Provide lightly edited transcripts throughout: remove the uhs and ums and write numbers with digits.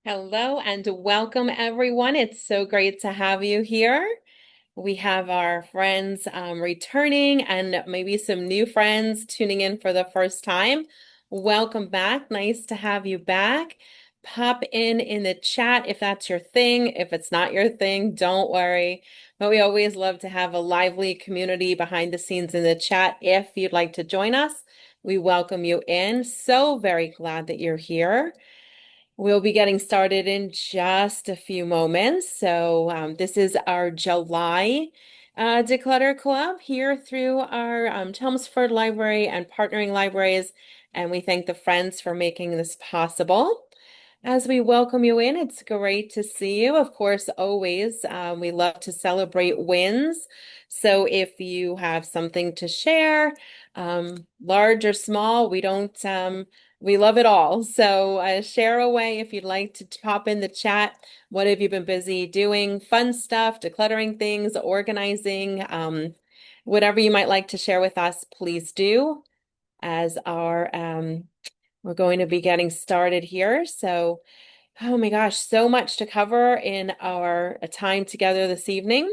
Hello and welcome, everyone. It's so great to have you here. We have our friends returning and maybe some new friends tuning in for the first time. Welcome back. Nice to have you back. Pop in the chat if that's your thing. If it's not your thing, don't worry. But we always love to have a lively community behind the scenes in the chat. If you'd like to join us, we welcome you in. So very glad that you're here. We'll be getting started in just a few moments. This is our July Declutter Club here through our Chelmsford Library and partnering libraries. And we thank the friends for making this possible. As we welcome you in, it's great to see you. Of course, always, we love to celebrate wins. So if you have something to share, large or small, we love it all. So share away if you'd like to pop in the chat. What have you been busy doing? Fun stuff, decluttering things, organizing, whatever you might like to share with us, please do. As we're going to be getting started here. Oh my gosh, so much to cover in our time together this evening.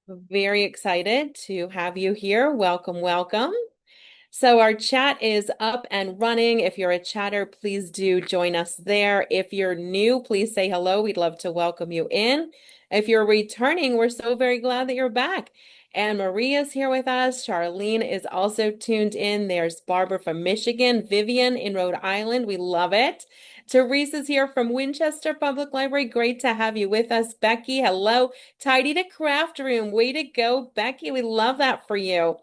Very excited to have you here. Welcome, welcome. So our chat is up and running. If you're a chatter, please do join us there. If you're new, please say hello. We'd love to welcome you in. If you're returning, we're so very glad that you're back. And Maria's here with us. Charlene is also tuned in. There's Barbara from Michigan, Vivian in Rhode Island. We love it. Teresa's here from Winchester Public Library. Great to have you with us. Becky, hello. Tidy to Craft Room. Way to go, Becky. We love that for you.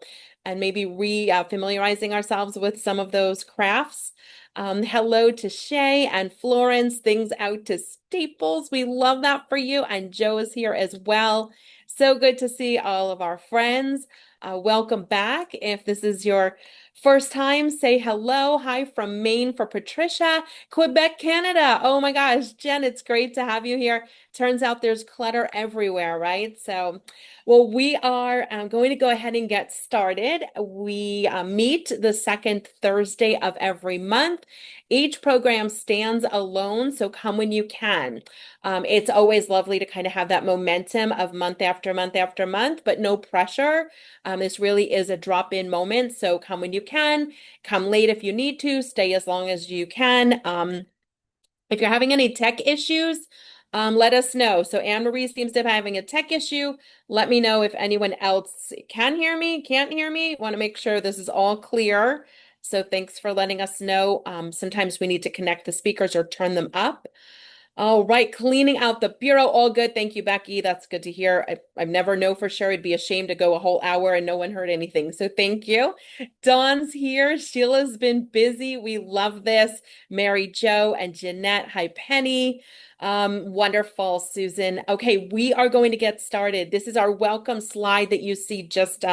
And maybe familiarizing ourselves with some of those crafts. Hello to Shay and Florence, things out to Staples. We love that for you. And Joe is here as well. So good to see all of our friends. Welcome back. If this is your first time, say hello. Hi from Maine for Patricia, Quebec, Canada. Oh my gosh, Jen, it's great to have you here. Turns out there's clutter everywhere, right? Well, we are going to go ahead and get started. We meet the second Thursday of every month. Each program stands alone, so come when you can. It's always lovely to kind of have that momentum of month after month after month, but no pressure. This really is a drop-in moment, so come when you can, come late if you need to, stay as long as you can. If you're having any tech issues, let us know. So Anne Marie seems to be having a tech issue. Let me know if anyone else can hear me, can't hear me. Want to make sure this is all clear. So thanks for letting us know. Sometimes we need to connect the speakers or turn them up. All right, cleaning out the bureau, all good. Thank you, Becky. That's good to hear. I never know for sure. I'd be ashamed to go a whole hour and no one heard anything. So thank you. Dawn's here. Sheila's been busy. We love this. Mary Jo and Jeanette. Hi, Penny. Wonderful, Susan. Okay, we are going to get started. This is our welcome slide that you see just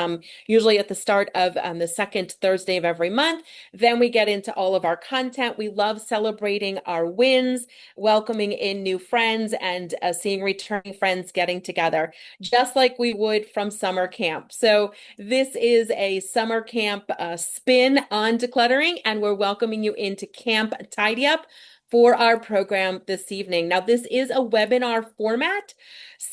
usually at the start of the second Thursday of every month. Then we get into all of our content. We love celebrating our wins, welcoming in new friends, and seeing returning friends getting together, just like we would from summer camp. So this is a summer camp spin on decluttering, and we're welcoming you into Camp Tidy Up for our program this evening. Now, this is a webinar format.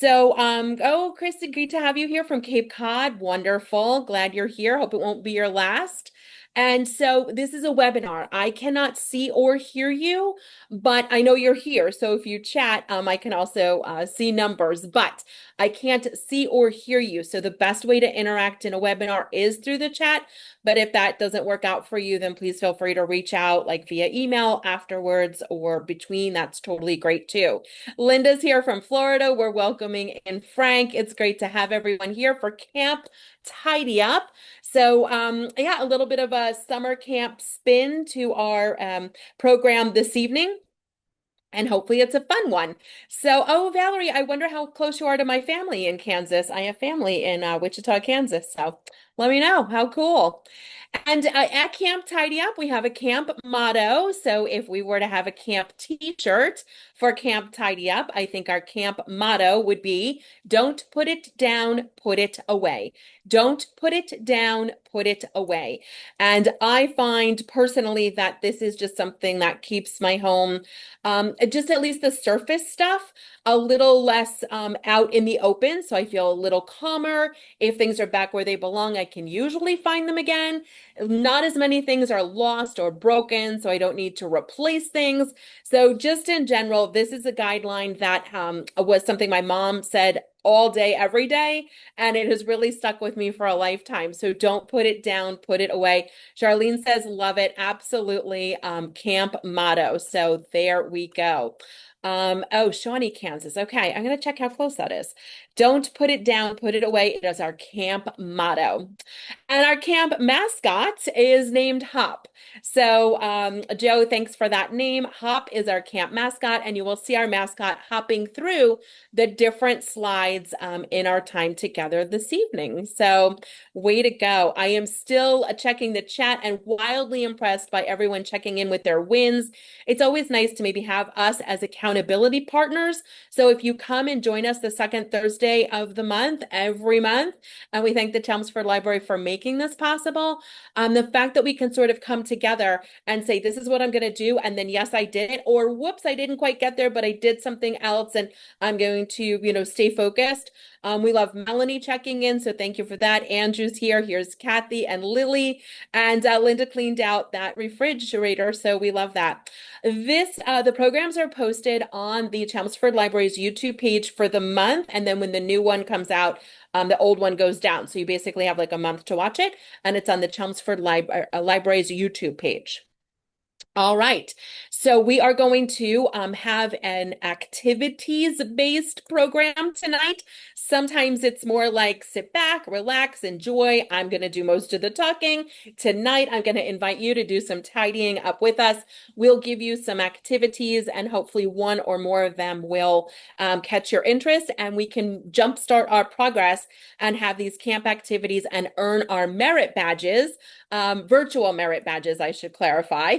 Oh, Kristen, great to have you here from Cape Cod. Wonderful. Glad you're here. Hope it won't be your last. And so this is a webinar. I cannot see or hear you, but I know you're here. So if you chat, I can also see numbers, but I can't see or hear you. So the best way to interact in a webinar is through the chat. But if that doesn't work out for you, then please feel free to reach out like via email afterwards or between. That's totally great too. Linda's here from Florida. We're welcoming in Frank. It's great to have everyone here for Camp Tidy Up. Yeah, a little bit of a summer camp spin to our program this evening. And hopefully it's a fun one. Oh, Valerie, I wonder how close you are to my family in Kansas. I have family in Wichita, Kansas. So let me know. How cool. And at Camp Tidy Up, we have a camp motto. So if we were to have a camp t-shirt for Camp Tidy Up. I think our camp motto would be, don't put it down, put it away. Don't put it down, put it away. And I find personally that this is just something that keeps my home, just at least the surface stuff, a little less out in the open. So I feel a little calmer. If things are back where they belong, I can usually find them again. Not as many things are lost or broken, so I don't need to replace things. So just in general, this is a guideline that was something my mom said all day, every day, and it has really stuck with me for a lifetime. So don't put it down, put it away. Charlene says, love it. Absolutely. Camp motto. So there we go. Oh, Shawnee, Kansas. Okay, I'm going to check how close that is. Don't put it down, put it away. It is our camp motto. And our camp mascot is named Hop. So, Joe, thanks for that name. Hop is our camp mascot, and you will see our mascot hopping through the different slides in our time together this evening. So, way to go. I am still checking the chat and wildly impressed by everyone checking in with their wins. It's always nice to maybe have us as accountability partners. So, if you come and join us the second Thursday of the month, every month, and we thank the Chelmsford Library for making this possible. The fact that we can sort of come together and say, this is what I'm going to do. And then, yes, I did it. Or whoops, I didn't quite get there, but I did something else. And I'm going to, stay focused. We love Melanie checking in. So thank you for that. Andrew's here. Here's Kathy and Lily. And Linda cleaned out that refrigerator. So we love that. The programs are posted on the Chelmsford Library's YouTube page for the month. And then when the new one comes out, the old one goes down. So you basically have like a month to watch it, and it's on the Chelmsford Library's YouTube page. All right. So we are going to have an activities-based program tonight. Sometimes it's more like sit back, relax, enjoy. I'm going to do most of the talking. Tonight, I'm going to invite you to do some tidying up with us. We'll give you some activities, and hopefully one or more of them will catch your interest, and we can jumpstart our progress and have these camp activities and earn our merit badges, virtual merit badges, I should clarify.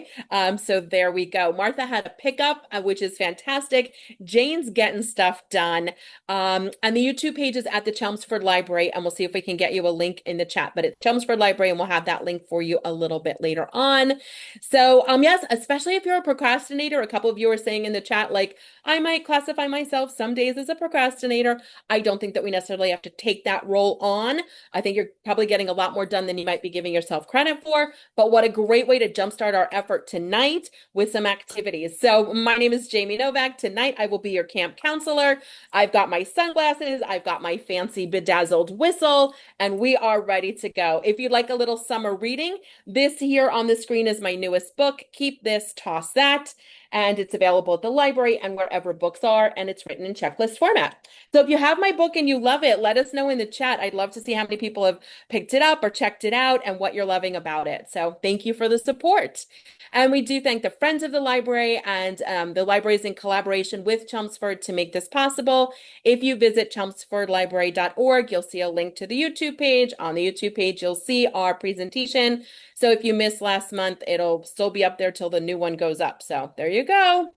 So there we go. Martha had a pickup, which is fantastic. Jane's getting stuff done. And the YouTube page is at the Chelmsford Library, and we'll see if we can get you a link in the chat, but it's Chelmsford Library, and we'll have that link for you a little bit later on. So yes, especially if you're a procrastinator, a couple of you are saying in the chat, like, I might classify myself some days as a procrastinator. I don't think that we necessarily have to take that role on. I think you're probably getting a lot more done than you might be giving yourself credit for, but what a great way to jumpstart our effort tonight with some activities. So my name is Jamie Novak. Tonight I will be your camp counselor. I've got my sunglasses, I've got my fancy bedazzled whistle, and we are ready to go. If you'd like a little summer reading, this here on the screen is my newest book, Keep This, Toss That. And it's available at the library and wherever books are, and it's written in checklist format. So if you have my book and you love it, let us know in the chat. I'd love to see how many people have picked it up or checked it out and what you're loving about it. So thank you for the support. And we do thank the Friends of the Library and the libraries in collaboration with Chelmsford to make this possible. If you visit chelmsfordlibrary.org, you'll see a link to the YouTube page. On the YouTube page, you'll see our presentation. So if you missed last month, it'll still be up there till the new one goes up. So there you go.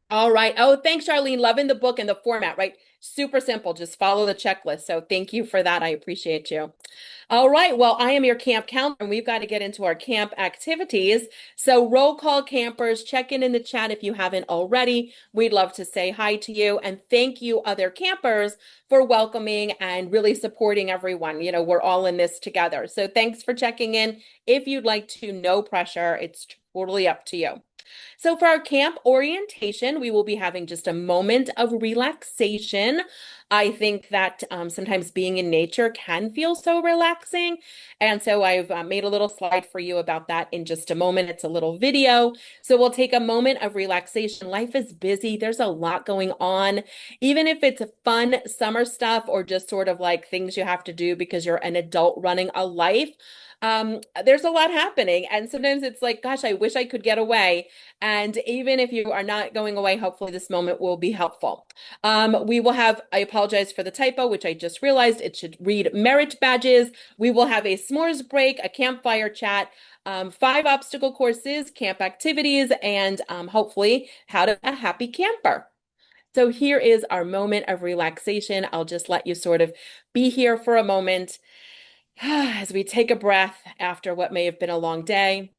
All right. Oh, thanks, Charlene. Loving the book and the format, right? Super simple. Just follow the checklist. So thank you for that. I appreciate you. All right. Well, I am your camp counselor, and we've got to get into our camp activities. So roll call campers, check in the chat if you haven't already. We'd love to say hi to you, and thank you other campers for welcoming and really supporting everyone. We're all in this together. So thanks for checking in. If you'd like to, no pressure. It's totally up to you. So for our camp orientation, we will be having just a moment of relaxation. I think that sometimes being in nature can feel so relaxing. And so I've made a little slide for you about that in just a moment. It's a little video. So we'll take a moment of relaxation. Life is busy. There's a lot going on. Even if it's fun summer stuff or just sort of like things you have to do because you're an adult running a life, there's a lot happening. And sometimes it's like, gosh, I wish I could get away. And even if you are not going away, hopefully this moment will be helpful. We will have, I apologize, apologize for the typo, which I just realized. It should read merit badges. We will have a s'mores break, a campfire chat, 5 obstacle courses, camp activities, and hopefully how to be a happy camper. So here is our moment of relaxation. I'll just let you sort of be here for a moment as we take a breath after what may have been a long day.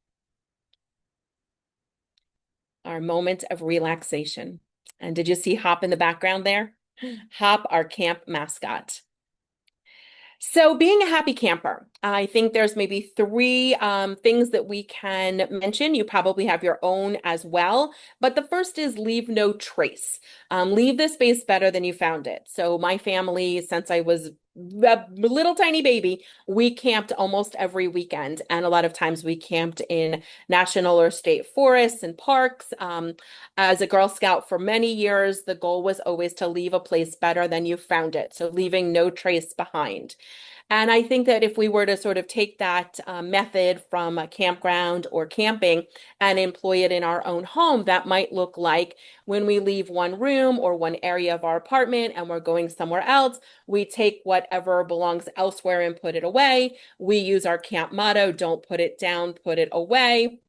Our moment of relaxation. And did you see Hop in the background there? Hop, our camp mascot. So being a happy camper, I think there's maybe three things that we can mention. You probably have your own as well. But the first is leave no trace. Leave the space better than you found it. So my family, since I was a little tiny baby, we camped almost every weekend. And a lot of times we camped in national or state forests and parks. As a Girl Scout for many years, the goal was always to leave a place better than you found it. So leaving no trace behind. And I think that if we were to sort of take that method from a campground or camping and employ it in our own home, that might look like when we leave one room or one area of our apartment and we're going somewhere else, we take whatever belongs elsewhere and put it away. We use our camp motto, don't put it down, put it away.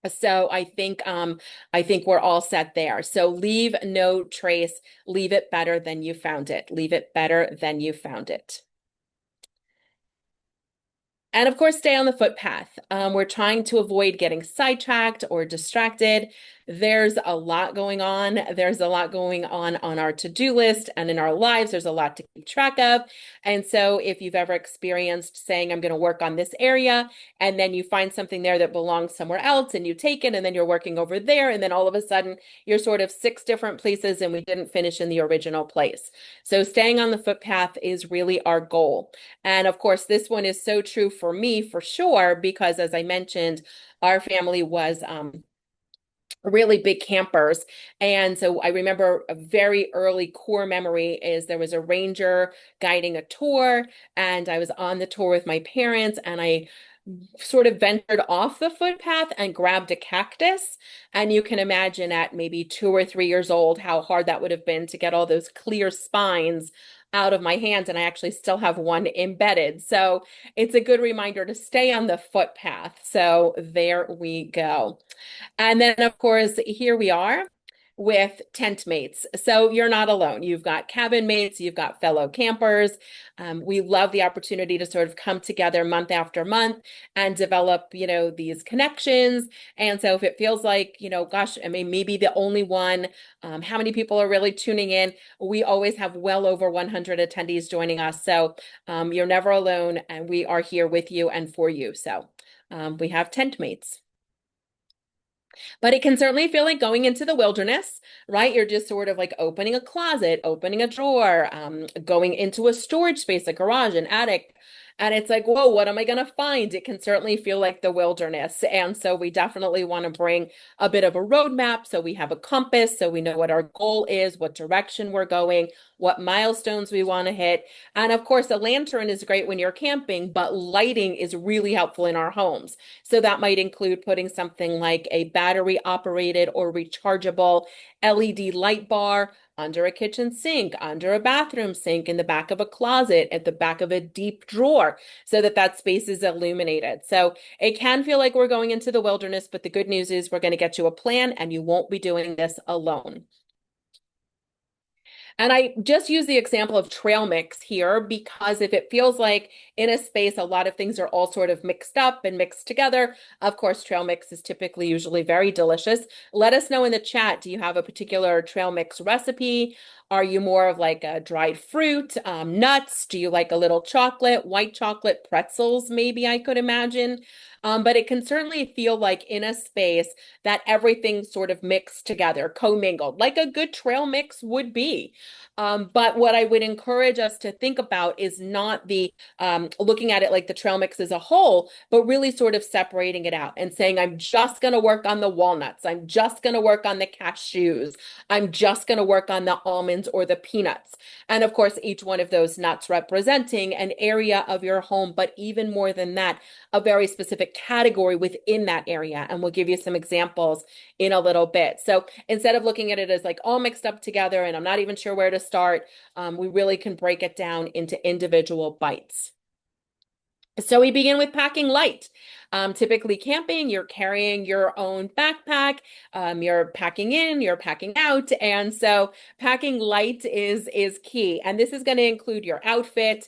So I think we're all set there. So leave no trace, leave it better than you found it. Leave it better than you found it. And of course, stay on the footpath. We're trying to avoid getting sidetracked or distracted. There's a lot going on. There's a lot going on our to-do list and in our lives. There's a lot to keep track of. And so if you've ever experienced saying, I'm going to work on this area, and then you find something there that belongs somewhere else and you take it, and then you're working over there, and then all of a sudden you're sort of 6 different places and we didn't finish in the original place. So staying on the footpath is really our goal. And of course, this one is so true for me for sure, because as I mentioned, our family was really big campers. And so I remember a very early core memory is there was a ranger guiding a tour, and I was on the tour with my parents, and I sort of ventured off the footpath and grabbed a cactus. And you can imagine at maybe 2 or 3 years old how hard that would have been to get all those clear spines out of my hands. And I actually still have one embedded. So it's a good reminder to stay on the footpath. So there we go. And then, of course, here we are with tent mates. So you're not alone. You've got cabin mates, you've got fellow campers. We love the opportunity to sort of come together month after month and develop, these connections. And so if it feels like, gosh, I mean, maybe the only one, how many people are really tuning in? We always have well over 100 attendees joining us. So you're never alone, and we are here with you and for you. So we have tent mates. But it can certainly feel like going into the wilderness, right? You're just sort of like opening a closet, opening a drawer, going into a storage space, a garage, an attic. And it's like, whoa, what am I going to find? It can certainly feel like the wilderness. And so we definitely want to bring a bit of a roadmap. So we have a compass, so we know what our goal is, what direction we're going, what milestones we want to hit. And of course, a lantern is great when you're camping, but lighting is really helpful in our homes. So that might include putting something like a battery operated or rechargeable LED light bar under a kitchen sink, under a bathroom sink, in the back of a closet, at the back of a deep drawer, so that that space is illuminated. So it can feel like we're going into the wilderness, but the good news is we're going to get you a plan, and you won't be doing this alone. And I just use the example of trail mix here because if it feels like in a space, a lot of things are all sort of mixed up and mixed together, of course, trail mix is typically usually very delicious. Let us know in the chat, do you have a particular trail mix recipe? Are you more of like a dried fruit, nuts? Do you like a little chocolate, white chocolate, pretzels, maybe I could imagine? But it can certainly feel like in a space that everything sort of mixed together, commingled, like a good trail mix would be. But what I would encourage us to think about is not the looking at it like the trail mix as a whole, but really sort of separating it out and saying, I'm just going to work on the walnuts. I'm just going to work on the cashews. I'm just going to work on the almonds or the peanuts. And of course, each one of those nuts representing an area of your home, but even more than that, a very specific category within that area. And we'll give you some examples in a little bit. So instead of looking at it as like all mixed up together and I'm not even sure where to start, we really can break it down into individual bites. So we begin with packing light. Typically camping, you're carrying your own backpack, you're packing in, you're packing out. And so packing light is key. And this is going to include your outfit.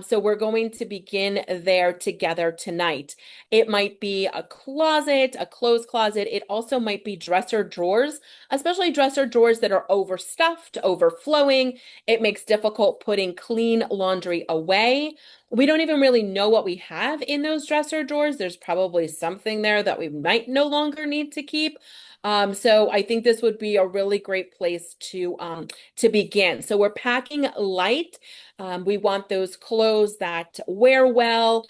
So we're going to begin there together tonight. It might be a closet, a clothes closet. It also might be dresser drawers, especially dresser drawers that are overstuffed, overflowing. It makes difficult putting clean laundry away. We don't even really know what we have in those dresser drawers. There's probably something there that we might no longer need to keep. So I think this would be a really great place to begin. So we're packing light. We want those clothes that wear well,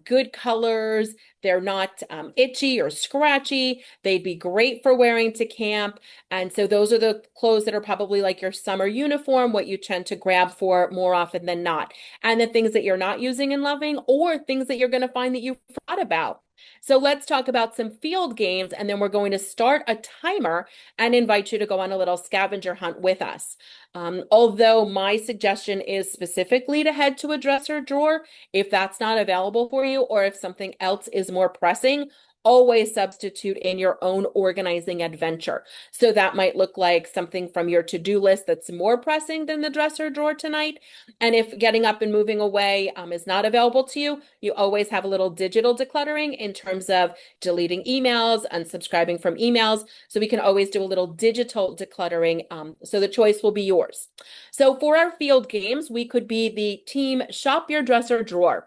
good colors. They're not itchy or scratchy. They'd be great for wearing to camp. And so those are the clothes that are probably like your summer uniform, what you tend to grab for more often than not. And the things that you're not using and loving, or things that you're going to find that you forgot about. So let's talk about some field games, and then we're going to start a timer and invite you to go on a little scavenger hunt with us. Although my suggestion is specifically to head to a dresser drawer, if that's not available for you, or if something else is more pressing, always substitute in your own organizing adventure. So that might look like something from your to-do list that's more pressing than the dresser drawer tonight. And if getting up and moving away is not available to you, you always have a little digital decluttering in terms of deleting emails, unsubscribing from emails. So we can always do a little digital decluttering. So the choice will be yours. So for our field games, we could be the team Shop Your Dresser Drawer.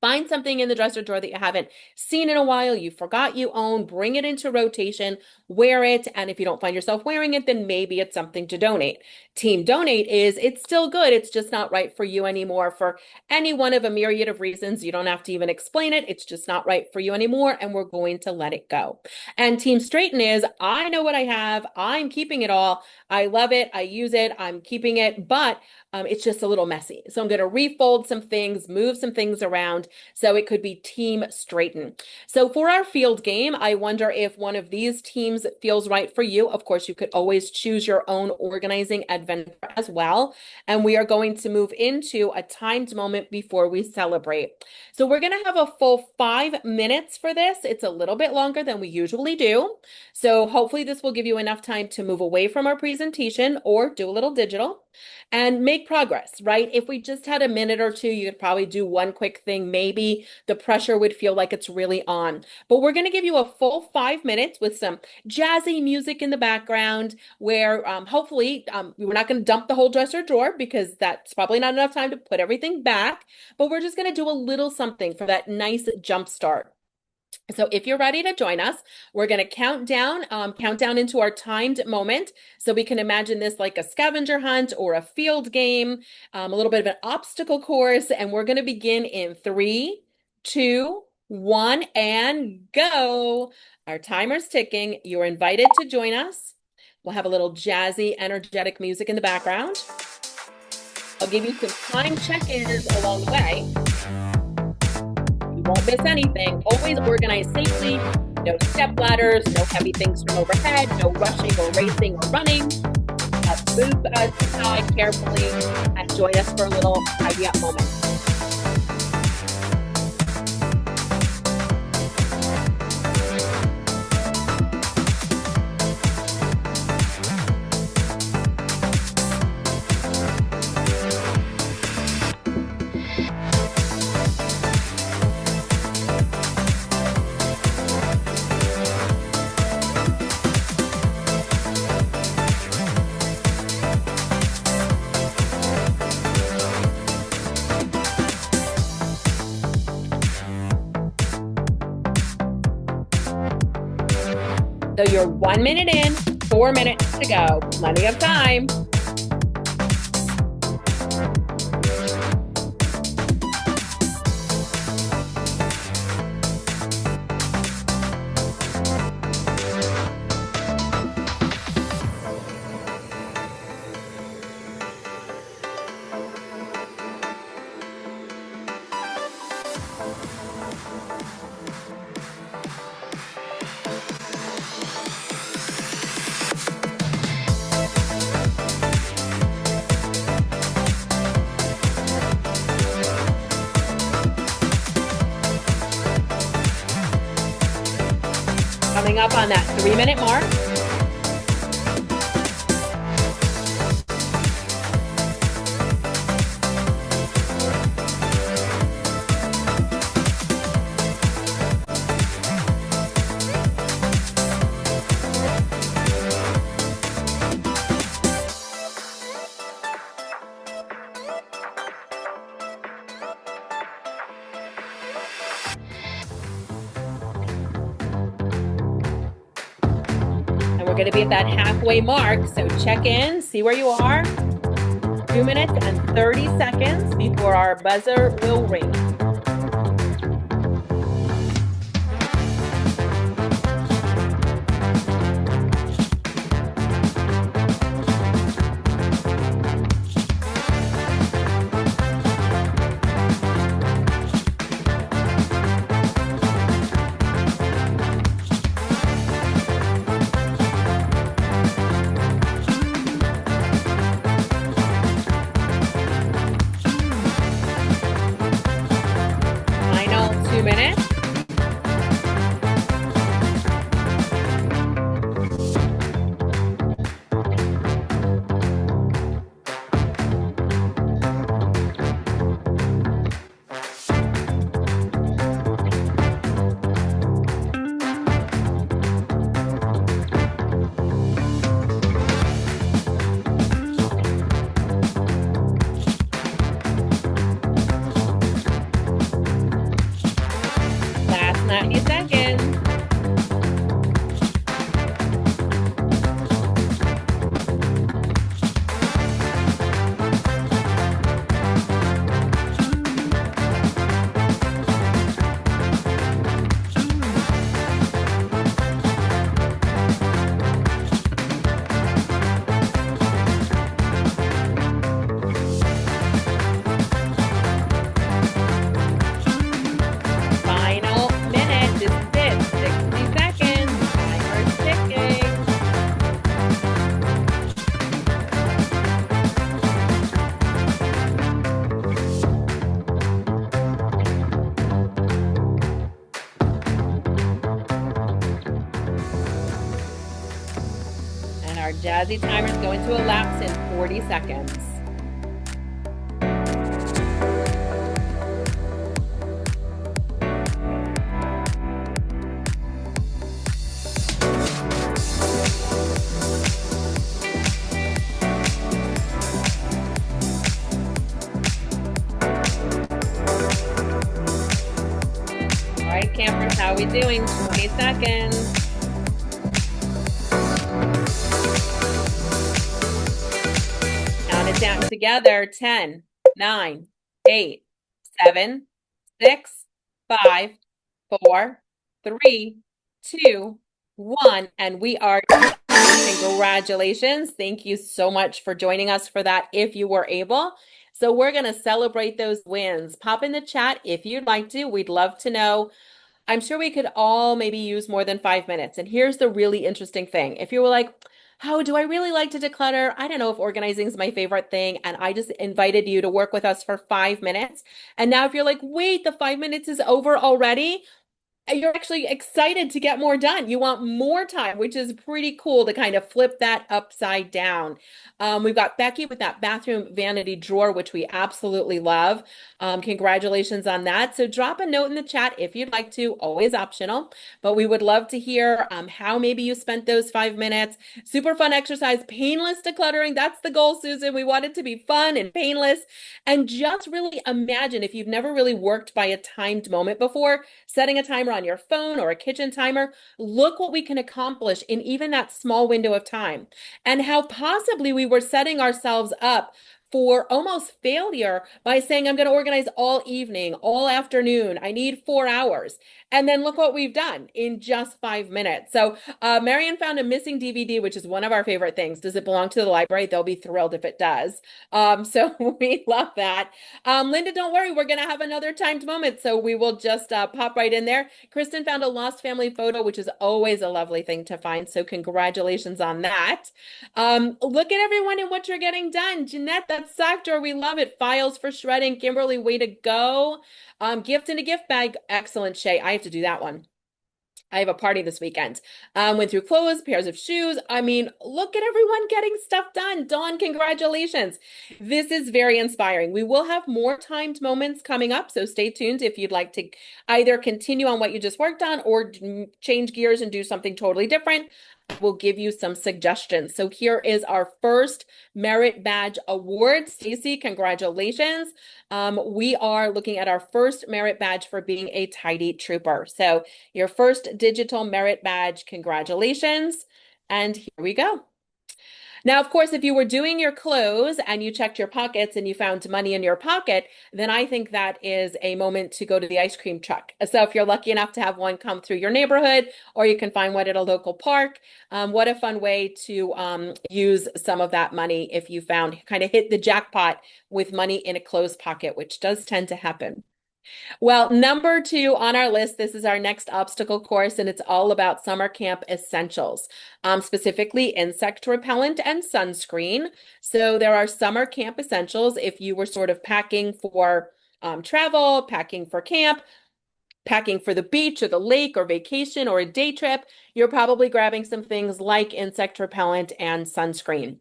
Find something in the dresser drawer that you haven't seen in a while, you forgot you own, bring it into rotation, wear it, and if you don't find yourself wearing it, then maybe it's something to donate. Team Donate is it's still good, it's just not right for you anymore for any one of a myriad of reasons. You don't have to even explain it, it's just not right for you anymore, and we're going to let it go. And Team Straighten is I know what I have, I'm keeping it all, I love it, I use it, I'm keeping it, but it's just a little messy. So I'm going to refold some things, move some things around. So it could be Team Straighten. So for our field game, I wonder if one of these teams feels right for you. Of course, you could always choose your own organizing adventure as well. And we are going to move into a timed moment before we celebrate. So we're going to have a full 5 minutes for this. It's a little bit longer than we usually do. So hopefully this will give you enough time to move away from our presentation or do a little digital and make progress, right? If we just had a minute or two, you could probably do one quick thing. Maybe the pressure would feel like it's really on. But we're going to give you a full 5 minutes with some jazzy music in the background where hopefully we're not going to dump the whole dresser drawer because that's probably not enough time to put everything back. But we're just going to do a little something for that nice jump start. So if you're ready to join us, we're going to count down into our timed moment. So we can imagine this like a scavenger hunt or a field game, a little bit of an obstacle course. And we're going to begin in 3, 2, 1, and go. Our timer's ticking. You're invited to join us. We'll have a little jazzy, energetic music in the background. I'll give you some time check-ins along the way. You won't miss anything. Always organize safely. No step ladders, no heavy things from overhead, no rushing or racing or running. Move aside carefully and join us for a little tidy up moment. So you're 1 minute in, 4 minutes to go. Plenty of time. up on that 3-minute mark. And we're going to be at that halfway mark. So check in, see where you are. 2 minutes and 30 seconds before our buzzer will ring. Final 2 minutes. Last 90 seconds. Final minute. This is it. 60 seconds. Timer's ticking. And our jazzy timer is going to elapse in 40 seconds. All right, campers, how are we doing? 20 seconds. Count it down together. 10, 9, 8, 7, 6, 5, 4, 3, 2, 1. And we are done. Congratulations. Thank you so much for joining us for that if you were able. So we're going to celebrate those wins. Pop in the chat if you'd like to. We'd love to know. I'm sure we could all maybe use more than 5 minutes. And here's the really interesting thing. If you were like, how do I really like to declutter? I don't know if organizing is my favorite thing. And I just invited you to work with us for 5 minutes. And now if you're like, wait, the 5 minutes is over already, you're actually excited to get more done. You want more time, which is pretty cool to kind of flip that upside down. We've got Becky with that bathroom vanity drawer, which we absolutely love. Congratulations on that. So drop a note in the chat if you'd like to, always optional, but we would love to hear how maybe you spent those 5 minutes. Super fun exercise, painless decluttering. That's the goal, Susan. We want it to be fun and painless. And just really imagine if you've never really worked by a timed moment before, setting a timer on your phone or a kitchen timer, look what we can accomplish in even that small window of time, and how possibly we were setting ourselves up for almost failure by saying, I'm going to organize all evening, all afternoon. I need 4 hours. And then look what we've done in just 5 minutes. So Marion found a missing DVD, which is one of our favorite things. Does it belong to the library? They'll be thrilled if it does. So we love that. Linda, don't worry. We're going to have another timed moment. So we will just pop right in there. Kristen found a lost family photo, which is always a lovely thing to find. So congratulations on that. Look at everyone and what you're getting done. Jeanette, that sock drawer, we love it. Files for shredding. Kimberly, way to go. Gift in a gift bag. Excellent, Shay. I have to do that one. I have a party this weekend. Went through clothes, pairs of shoes. I mean, look at everyone getting stuff done. Dawn, congratulations. This is very inspiring. We will have more timed moments coming up, so stay tuned if you'd like to either continue on what you just worked on or change gears and do something totally different. We'll give you some suggestions. So here is our first merit badge award. Stacy, congratulations. We are looking at our first merit badge for being a tidy trooper. So your first digital merit badge, congratulations. And here we go. Now, of course, if you were doing your clothes and you checked your pockets and you found money in your pocket, then I think that is a moment to go to the ice cream truck. So if you're lucky enough to have one come through your neighborhood, or you can find one at a local park, what a fun way to use some of that money if you found kind of hit the jackpot with money in a clothes pocket, which does tend to happen. Well, number two on our list, this is our next obstacle course, and it's all about summer camp essentials, specifically insect repellent and sunscreen. So there are summer camp essentials if you were sort of packing for travel, packing for camp, packing for the beach or the lake or vacation or a day trip. You're probably grabbing some things like insect repellent and sunscreen.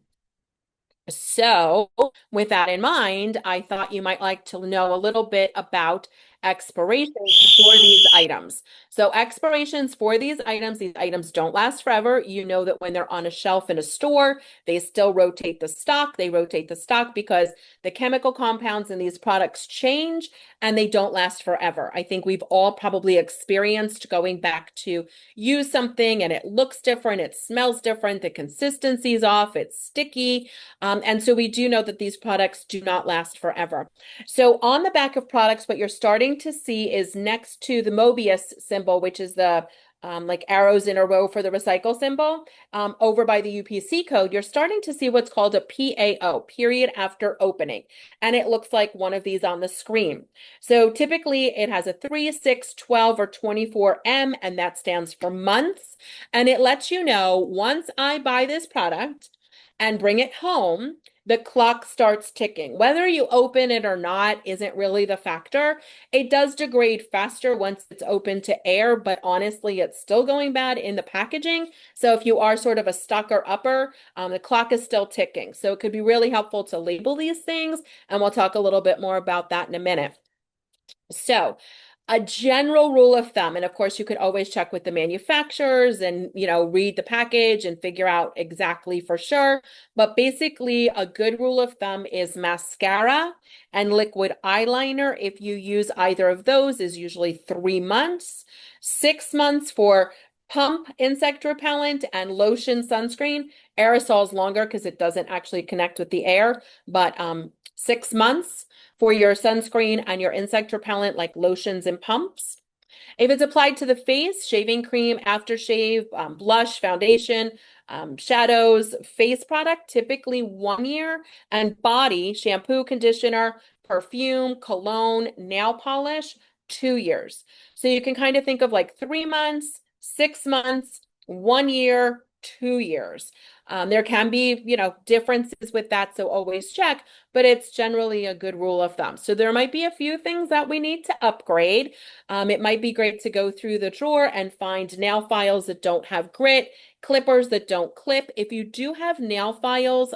So, with that in mind, I thought you might like to know a little bit about expirations for these items. So, expirations for these items don't last forever. You know that when they're on a shelf in a store, they still rotate the stock. They rotate the stock because the chemical compounds in these products change and they don't last forever. I think we've all probably experienced going back to use something and it looks different, it smells different, the consistency's off, it's sticky. And so we do know that these products do not last forever. So on the back of products, what you're starting to see is next to the Mobius symbol, which is the like arrows in a row for the recycle symbol, over by the UPC code, you're starting to see what's called a PAO, period after opening. And it looks like one of these on the screen. So typically it has a 3, 6, 12, or 24M, and that stands for months. And it lets you know once I buy this product and bring it home, the clock starts ticking. Whether you open it or not isn't really the factor. It does degrade faster once it's open to air, but honestly, it's still going bad in the packaging. So if you are sort of a stocker upper, the clock is still ticking. So it could be really helpful to label these things, and we'll talk a little bit more about that in a minute. So, a general rule of thumb, and of course you could always check with the manufacturers and, read the package and figure out exactly for sure. But basically a good rule of thumb is mascara and liquid eyeliner. If you use either of those is usually 3 months, 6 months for pump insect repellent and lotion sunscreen. Aerosol is longer because it doesn't actually connect with the air, but 6 months for your sunscreen and your insect repellent like lotions and pumps. If it's applied to the face, shaving cream, aftershave, blush, foundation, shadows, face product, typically 1 year, and body, shampoo, conditioner, perfume, cologne, nail polish, 2 years. So you can kind of think of like 3 months, 6 months, 1 year, 2 years. There can be, differences with that, so always check, but it's generally a good rule of thumb. So there might be a few things that we need to upgrade. It might be great to go through the drawer and find nail files that don't have grit, clippers that don't clip. If you do have nail files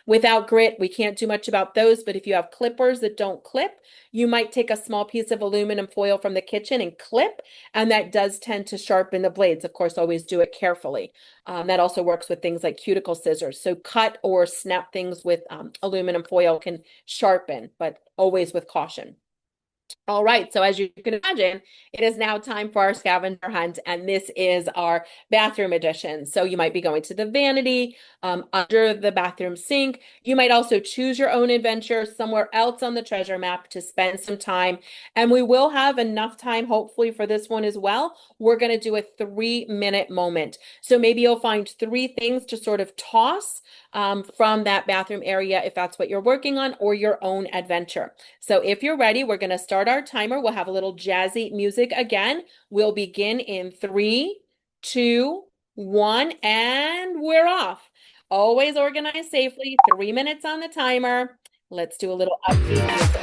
without grit, we can't do much about those, but if you have clippers that don't clip, you might take a small piece of aluminum foil from the kitchen and clip, and that does tend to sharpen the blades. Of course, always do it carefully. That also works with things like cuticle scissors. So cut or snap things with aluminum foil can sharpen, but always with caution. All right, so as you can imagine, it is now time for our scavenger hunt, and this is our bathroom edition. So you might be going to the vanity, under the bathroom sink. You might also choose your own adventure somewhere else on the treasure map to spend some time. And we will have enough time, hopefully, for this one as well. We're going to do a 3-minute moment. So maybe you'll find 3 things to sort of toss from that bathroom area if that's what you're working on, or your own adventure. So if you're ready, we're going to start our timer. We'll have a little jazzy music again. We'll begin in 3, 2, 1, and we're off. Always organize safely. 3 minutes on the timer. Let's do a little upbeat music.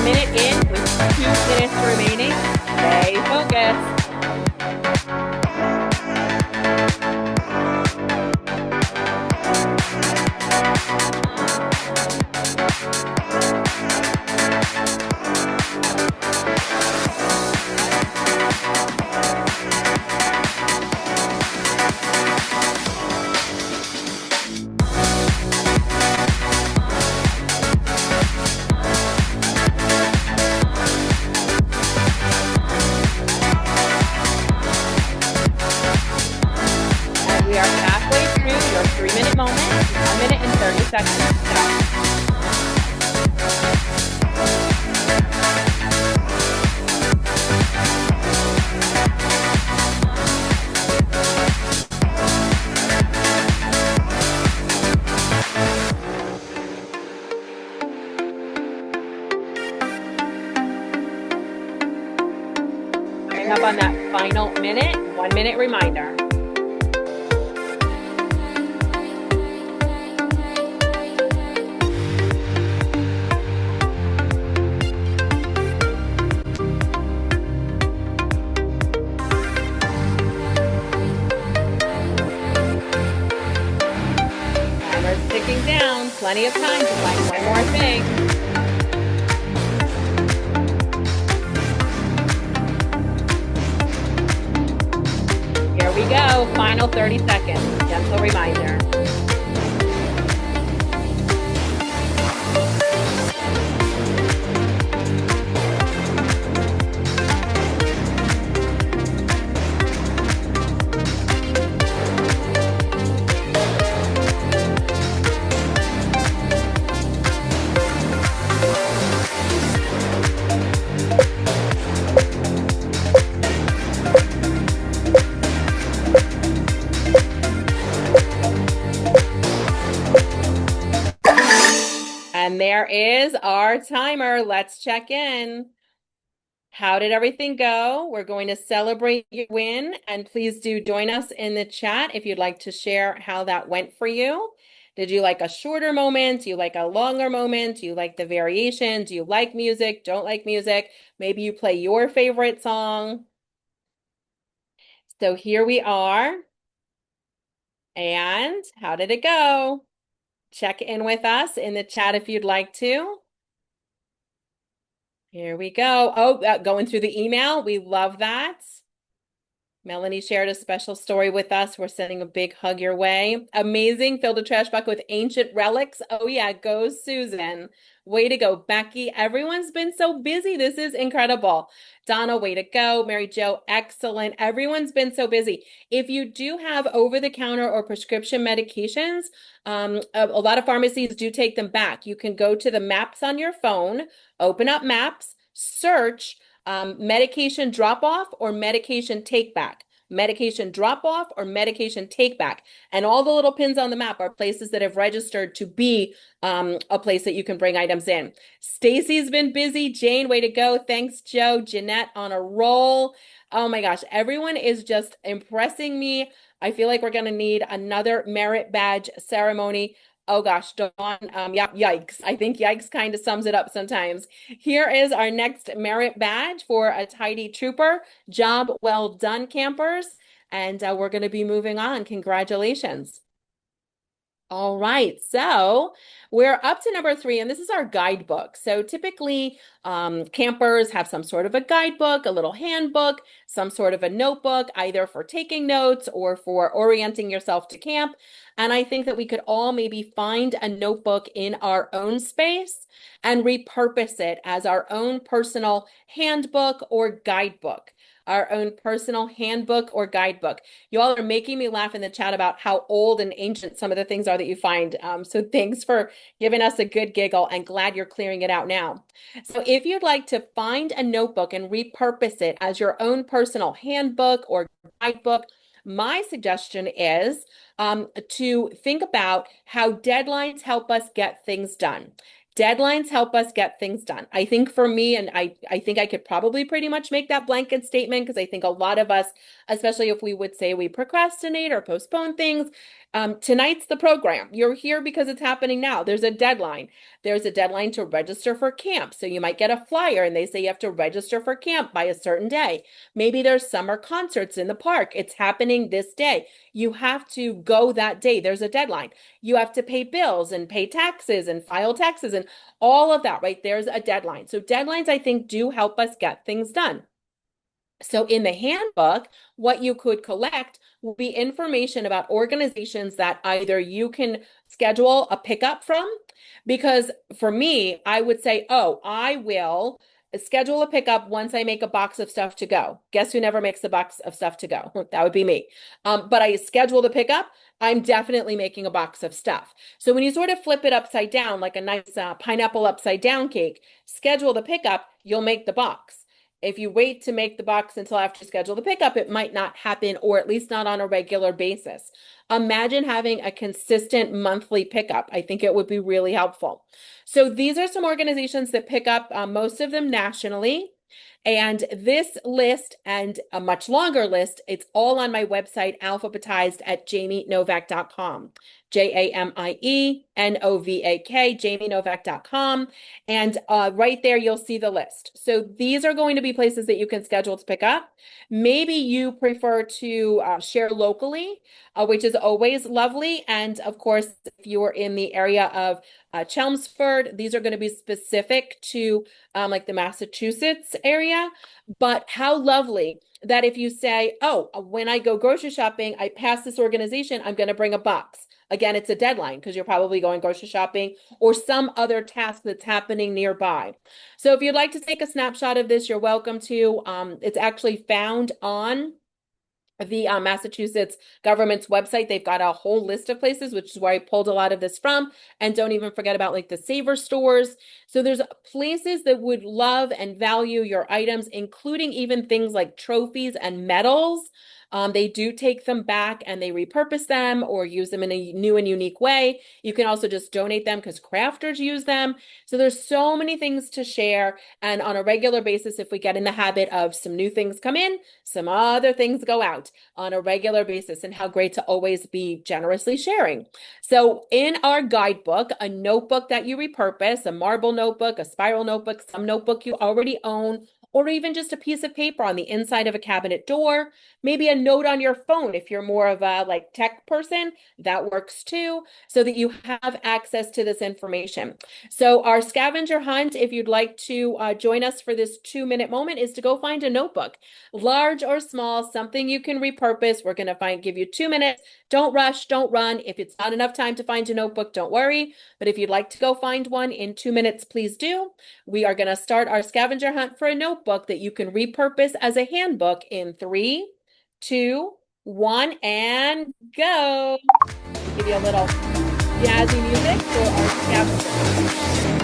minute in with 2 minutes remaining. Stay focused. We are halfway through your 3-minute moment, 1 minute and 30 seconds. Coming up on that final minute, 1 minute reminder. Ticking down, plenty of time to find one more thing. Here we go, final 30 seconds, gentle reminder. And there is our timer. Let's check in. How did everything go? We're going to celebrate your win, and please do join us in the chat if you'd like to share how that went for you. Did you like a shorter moment? Do you like a longer moment? Do you like the variation? Do you like music? Don't like music? Maybe you play your favorite song. So here we are. And how did it go? Check in with us in the chat if you'd like to. Here we go. Oh, going through the email. We love that. Melanie shared a special story with us. We're sending a big hug your way. Amazing. Filled a trash bucket with ancient relics. Oh, yeah. Go, Susan. Way to go, Becky. Everyone's been so busy. This is incredible. Donna, way to go. Mary Jo, excellent. Everyone's been so busy. If you do have over-the-counter or prescription medications, a lot of pharmacies do take them back. You can go to the maps on your phone, open up maps, search medication drop-off or medication take-back. Medication drop-off or medication take-back. And all the little pins on the map are places that have registered to be a place that you can bring items in. Stacy's been busy. Jane, way to go. Thanks, Joe. Jeanette on a roll. Oh my gosh, everyone is just impressing me. I feel like we're going to need another merit badge ceremony. Oh gosh, Dawn, yeah, yikes. I think yikes kind of sums it up sometimes. Here is our next merit badge for a tidy trooper. Job well done, campers. And we're going to be moving on. Congratulations. All right, so we're up to number 3, and this is our guidebook. So typically, campers have some sort of a guidebook, a little handbook, some sort of a notebook, either for taking notes or for orienting yourself to camp. And I think that we could all maybe find a notebook in our own space and repurpose it as our own personal handbook or guidebook. Our own personal handbook or guidebook. You all are making me laugh in the chat about how old and ancient some of the things are that you find. So thanks for giving us a good giggle, and glad you're clearing it out now. So if you'd like to find a notebook and repurpose it as your own personal handbook or guidebook, my suggestion is to think about how deadlines help us get things done. Deadlines help us get things done. I think for me, and I think I could probably pretty much make that blanket statement because I think a lot of us, especially if we would say we procrastinate or postpone things, tonight's the program. You're here because it's happening now. There's a deadline. There's a deadline to register for camp. So you might get a flyer and they say you have to register for camp by a certain day. Maybe there's summer concerts in the park. It's happening this day. You have to go that day. There's a deadline. You have to pay bills and pay taxes and file taxes and all of that, right? There's a deadline. So deadlines, I think, do help us get things done. So in the handbook, what you could collect will be information about organizations that either you can schedule a pickup from, because for me, I would say, oh, I will schedule a pickup once I make a box of stuff to go. Guess who never makes a box of stuff to go? That would be me. But I schedule the pickup. I'm definitely making a box of stuff. So when you sort of flip it upside down, like a nice pineapple upside down cake, schedule the pickup, you'll make the box. If you wait to make the box until after you schedule the pickup, it might not happen, or at least not on a regular basis. Imagine having a consistent monthly pickup. I think it would be really helpful. So these are some organizations that pick up, most of them nationally. And this list and a much longer list, it's all on my website, alphabetized at jamienovak.com. JamieNovak, jamienovak.com. And right there, you'll see the list. So these are going to be places that you can schedule to pick up. Maybe you prefer to share locally, which is always lovely. And of course, if you're in the area of Chelmsford, these are going to be specific to like the Massachusetts area. But how lovely that if you say, oh, when I go grocery shopping, I pass this organization, I'm going to bring a box. Again, it's a deadline because you're probably going grocery shopping or some other task that's happening nearby. So if you'd like to take a snapshot of this, you're welcome to. It's actually found on the Massachusetts government's website. They've got a whole list of places, which is where I pulled a lot of this from. And don't even forget about like the Saver stores. So there's places that would love and value your items, including even things like trophies and medals. They do take them back and they repurpose them or use them in a new and unique way. You can also just donate them because crafters use them. So there's so many things to share. And on a regular basis, if we get in the habit of some new things come in, some other things go out on a regular basis, and how great to always be generously sharing. So in our guidebook, a notebook that you repurpose, a marble notebook, a spiral notebook, some notebook you already own, or even just a piece of paper on the inside of a cabinet door, maybe a note on your phone if you're more of a like tech person, that works too, so that you have access to this information. So our scavenger hunt, if you'd like to join us for this 2-minute moment, is to go find a notebook, large or small, something you can repurpose. We're going to give you 2 minutes. Don't rush, don't run. If it's not enough time to find a notebook, don't worry. But if you'd like to go find one in 2 minutes, please do. We are going to start our scavenger hunt for a notebook that you can repurpose as a handbook in 3, 2, 1, and go. Give you a little jazzy music for our scavenger hunt.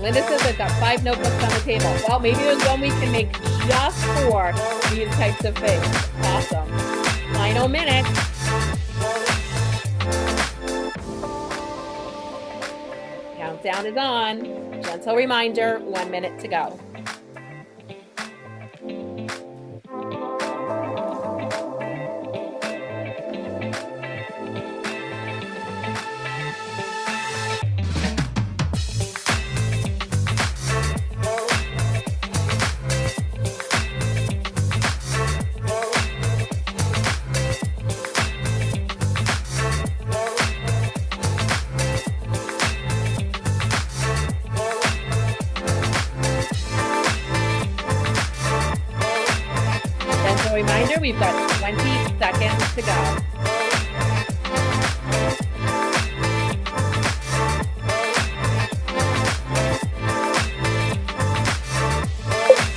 Linda says I've got 5 notebooks on the table. Well, maybe there's one we can make just for these types of things. Awesome. Final minute. Countdown is on. Gentle reminder, 1 minute to go. a reminder, we've got 20 seconds to go.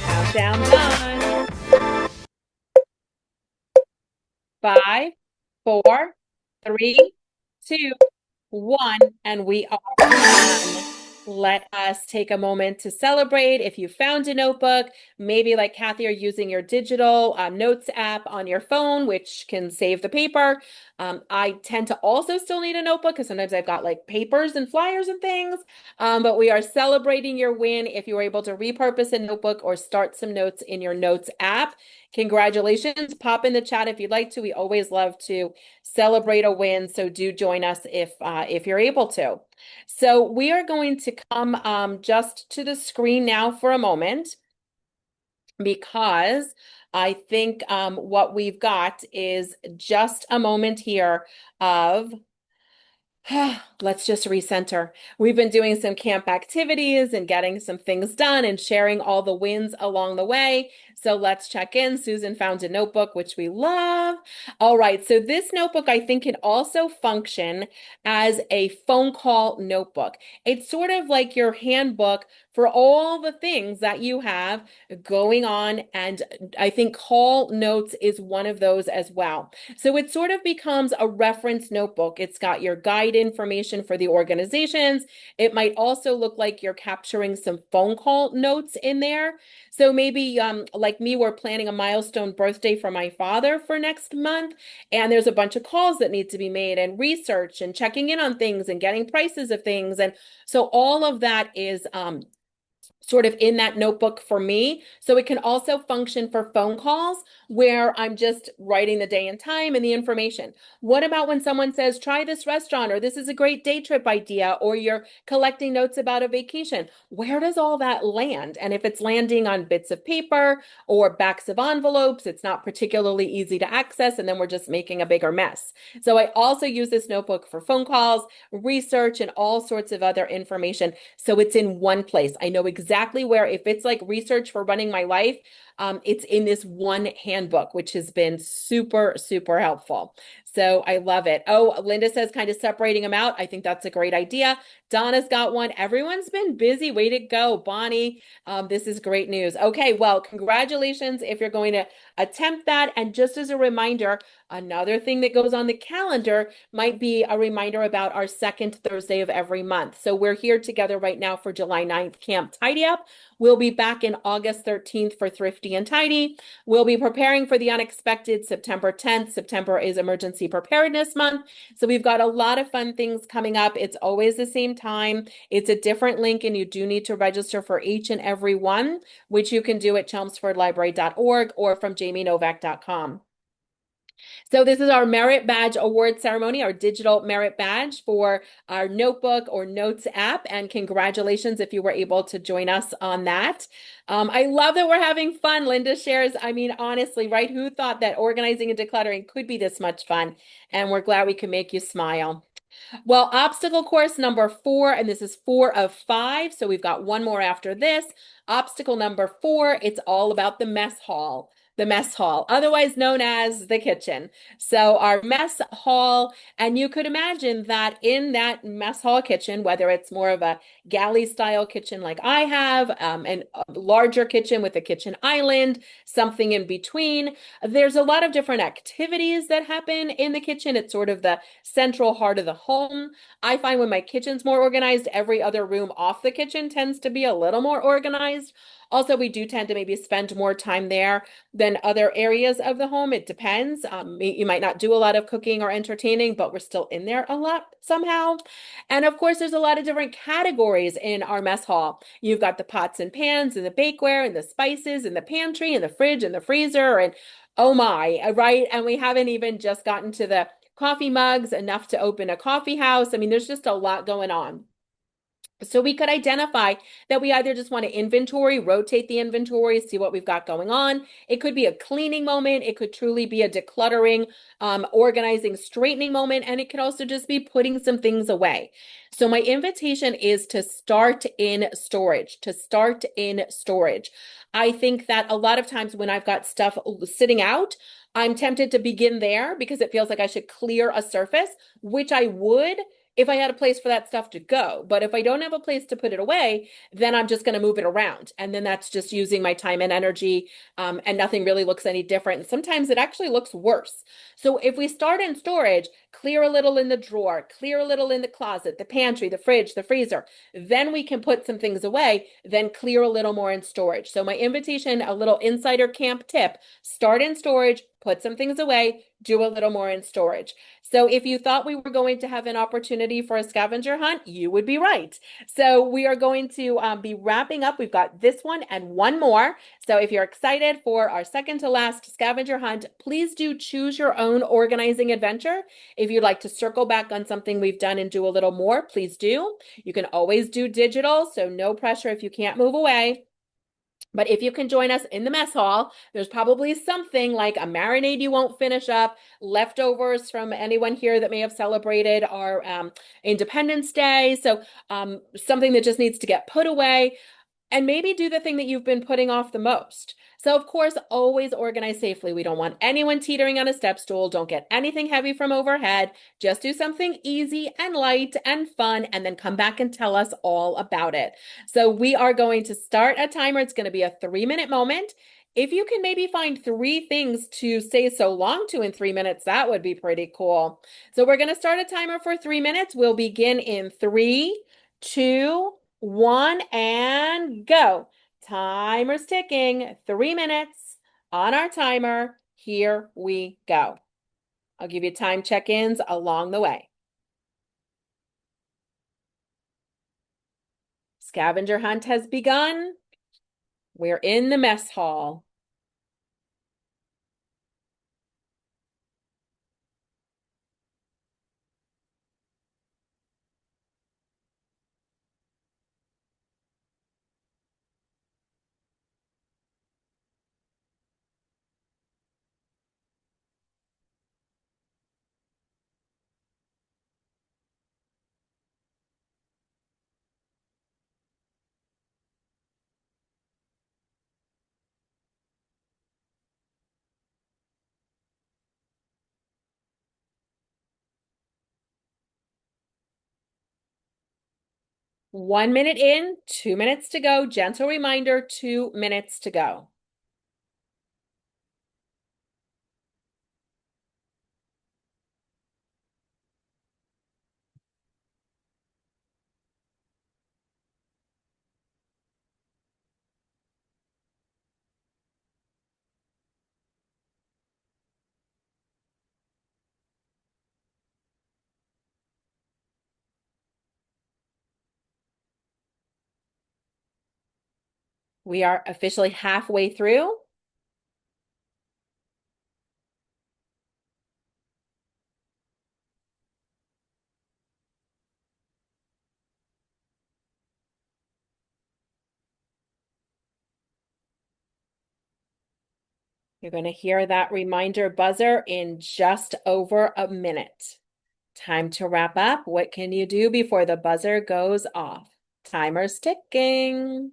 Countdown done. 5, 4, 3, 2, 1, and we are done. Let us take a moment to celebrate. If you found a notebook, maybe like Kathy, are using your digital notes app on your phone, which can save the paper. I tend to also still need a notebook because sometimes I've got like papers and flyers and things. But we are celebrating your win if you were able to repurpose a notebook or start some notes in your notes app. Congratulations. Pop in the chat if you'd like to. We always love to celebrate a win, so do join us if you're able to. So we are going to come just to the screen now for a moment because I think what we've got is just a moment here of let's just recenter. We've been doing some camp activities and getting some things done and sharing all the wins along the way. So let's check in. Susan found a notebook, which we love. All right. So this notebook, I think, can also function as a phone call notebook. It's sort of like your handbook for all the things that you have going on. And I think call notes is one of those as well. So it sort of becomes a reference notebook. It's got your guide information for the organizations. It might also look like you're capturing some phone call notes in there. So maybe like me, we're planning a milestone birthday for my father for next month. And there's a bunch of calls that need to be made and research and checking in on things and getting prices of things. And so all of that is sort of in that notebook for me. So it can also function for phone calls where I'm just writing the day and time and the information. What about when someone says, try this restaurant, or this is a great day trip idea, or you're collecting notes about a vacation? Where does all that land? And if it's landing on bits of paper or backs of envelopes, it's not particularly easy to access, and then we're just making a bigger mess. So I also use this notebook for phone calls, research, and all sorts of other information. So it's in one place. I know exactly where, if it's like research for running my life, it's in this one handbook, which has been super, super helpful. So I love it. Oh, Linda says kind of separating them out. I think that's a great idea. Donna's got one. Everyone's been busy. Way to go, Bonnie. This is great news. Okay, well, congratulations if you're going to attempt that. And just as a reminder, another thing that goes on the calendar might be a reminder about our second Thursday of every month. So we're here together right now for July 9th Camp Tidy Up. We'll be back in August 13th for Thrifty and Tidy. We'll be preparing for the unexpected September 10th. September is Emergency Preparedness Month. So we've got a lot of fun things coming up. It's always the same time. It's a different link, and you do need to register for each and every one, which you can do at chelmsfordlibrary.org or from jamienovak.com. So this is our Merit Badge Award Ceremony, our digital merit badge for our notebook or notes app. And congratulations if you were able to join us on that. I love that we're having fun. Linda shares, I mean, honestly, right? Who thought that organizing and decluttering could be this much fun? And we're glad we can make you smile. Well, obstacle course number 4, and this is 4 of 5. So we've got one more after this. Obstacle number 4, it's all about the mess hall. The mess hall, otherwise known as the kitchen. So our mess hall, and you could imagine that in that mess hall kitchen, whether it's more of a galley style kitchen like I have, and a larger kitchen with a kitchen island, something in between, there's a lot of different activities that happen in the kitchen. It's sort of the central heart of the home. I find when my kitchen's more organized, every other room off the kitchen tends to be a little more organized. Also, we do tend to maybe spend more time there than other areas of the home. It depends. You might not do a lot of cooking or entertaining, but we're still in there a lot somehow. And of course, there's a lot of different categories in our mess hall. You've got the pots and pans and the bakeware and the spices and the pantry and the fridge and the freezer and oh my, right? And we haven't even just gotten to the coffee mugs, enough to open a coffee house. I mean, there's just a lot going on. So we could identify that we either just want to inventory, rotate the inventory, see what we've got going on. It could be a cleaning moment. It could truly be a decluttering, organizing, straightening moment. And it could also just be putting some things away. So my invitation is to start in storage, to start in storage. I think that a lot of times when I've got stuff sitting out, I'm tempted to begin there because it feels like I should clear a surface, which I would if I had a place for that stuff to go. But if I don't have a place to put it away, then I'm just going to move it around. And then that's just using my time and energy, and nothing really looks any different. And sometimes it actually looks worse. So if we start in storage, clear a little in the drawer, clear a little in the closet, the pantry, the fridge, the freezer, then we can put some things away, then clear a little more in storage. So my invitation, a little insider camp tip, start in storage, put some things away, do a little more in storage. So if you thought we were going to have an opportunity for a scavenger hunt, you would be right. So we are going to be wrapping up. We've got this one and one more. So if you're excited for our second to last scavenger hunt, please do choose your own organizing adventure. If you'd like to circle back on something we've done and do a little more, please do. You can always do digital, so no pressure if you can't move away. But if you can join us in the mess hall, there's probably something like a marinade you won't finish up, leftovers from anyone here that may have celebrated our Independence Day. So something that just needs to get put away, and maybe do the thing that you've been putting off the most. So of course, always organize safely. We don't want anyone teetering on a step stool. Don't get anything heavy from overhead. Just do something easy and light and fun, and then come back and tell us all about it. So we are going to start a timer. It's going to be a 3-minute moment. If you can maybe find 3 things to say so long to in 3 minutes, that would be pretty cool. So we're going to start a timer for 3 minutes. We'll begin in 3, 2, 1, and go. Timer's ticking. 3 minutes on our timer. Here we go. I'll give you time check-ins along the way. Scavenger hunt has begun. We're in the mess hall. One minute in, 2 minutes to go. Gentle reminder, 2 minutes to go. We are officially halfway through. You're going to hear that reminder buzzer in just over a minute. Time to wrap up. What can you do before the buzzer goes off? Timer's ticking.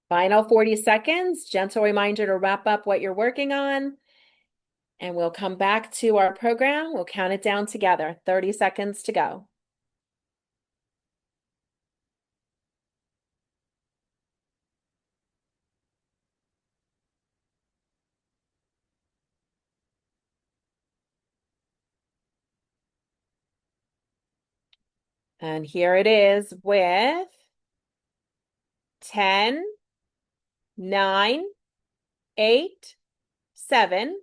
Final 40 seconds. Gentle reminder to wrap up what you're working on. And we'll come back to our program. We'll count it down together. 30 seconds to go. And here it is with 10, 9, 8, 7,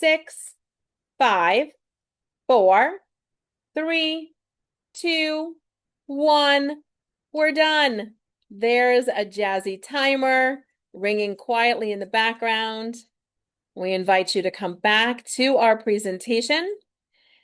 6, 5, 4, 3, 2, 1. We're done. There's a jazzy timer ringing quietly in the background. We invite you to come back to our presentation.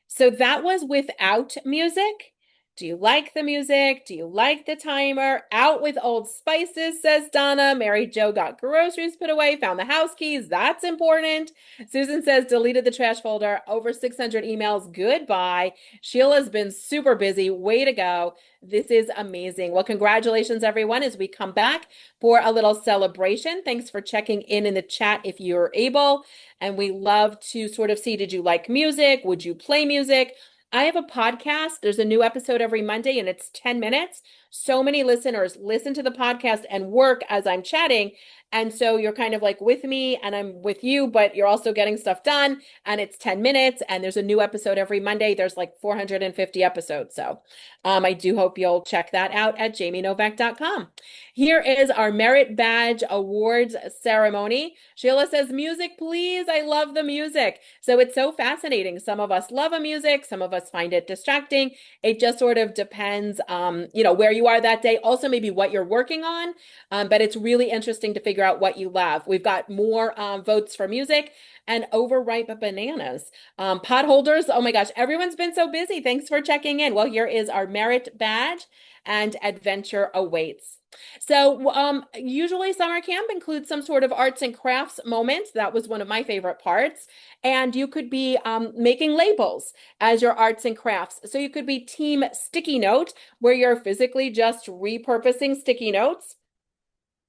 So that was without music. Do you like the music? Do you like the timer? Out with old spices, says Donna. Mary Jo got groceries put away, found the house keys. That's important. Susan says deleted the trash folder. Over 600 emails. Goodbye. Sheila's been super busy. Way to go. This is amazing. Well, congratulations, everyone, as we come back for a little celebration. Thanks for checking in the chat if you're able. And we love to sort of see, did you like music? Would you play music? I have a podcast. There's a new episode every Monday and it's 10 minutes. So many listeners listen to the podcast and work as I'm chatting. And so you're kind of like with me and I'm with you, but you're also getting stuff done and it's 10 minutes and there's a new episode every Monday. There's like 450 episodes. So I do hope you'll check that out at jamienovak.com. Here is our Merit Badge Awards ceremony. Sheila says, music, please. I love the music. So it's so fascinating. Some of us love a music. Some of us find it distracting. It just sort of depends, where you are that day. Also, maybe what you're working on. But it's really interesting to figure out what you love. We've got more votes for music and overripe bananas. Pot holders. Oh my gosh, everyone's been so busy. Thanks for checking in. Well, here is our merit badge and adventure awaits. So usually summer camp includes some sort of arts and crafts moment. That was one of my favorite parts. And you could be making labels as your arts and crafts. So you could be team sticky note, where you're physically just repurposing sticky notes.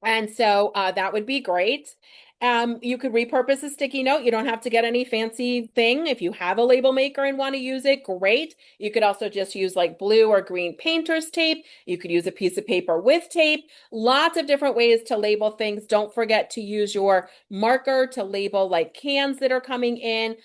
And so that would be great. You could repurpose a sticky note. You don't have to get any fancy thing. If you have a label maker and want to use it, great. You could also just use like blue or green painter's tape. You could use a piece of paper with tape. Lots of different ways to label things. Don't forget to use your marker to label like cans that are coming in,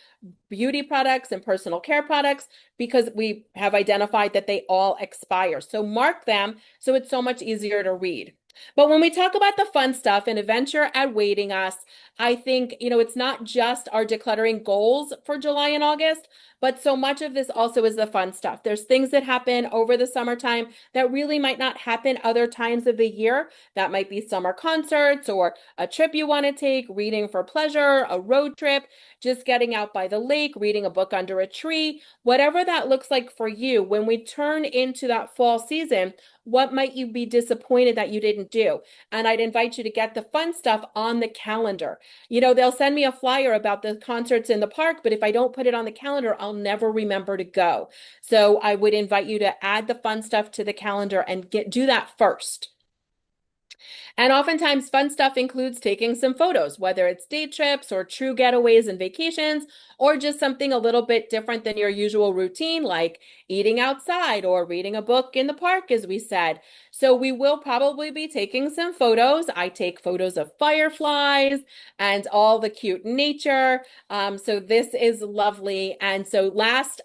beauty products and personal care products, because we have identified that they all expire. So mark them so it's so much easier to read. But when we talk about the fun stuff and adventure awaiting us, I think, it's not just our decluttering goals for July and August, but so much of this also is the fun stuff. There's things that happen over the summertime that really might not happen other times of the year. That might be summer concerts or a trip you want to take, reading for pleasure, a road trip, just getting out by the lake, reading a book under a tree, whatever that looks like for you. When we turn into that fall season, what might you be disappointed that you didn't do? And I'd invite you to get the fun stuff on the calendar. They'll send me a flyer about the concerts in the park, but if I don't put it on the calendar, I'll never remember to go. So I would invite you to add the fun stuff to the calendar and do that first. And oftentimes fun stuff includes taking some photos, whether it's day trips or true getaways and vacations, or just something a little bit different than your usual routine, like eating outside or reading a book in the park, as we said. So we will probably be taking some photos. I take photos of fireflies and all the cute nature. So this is lovely. And so last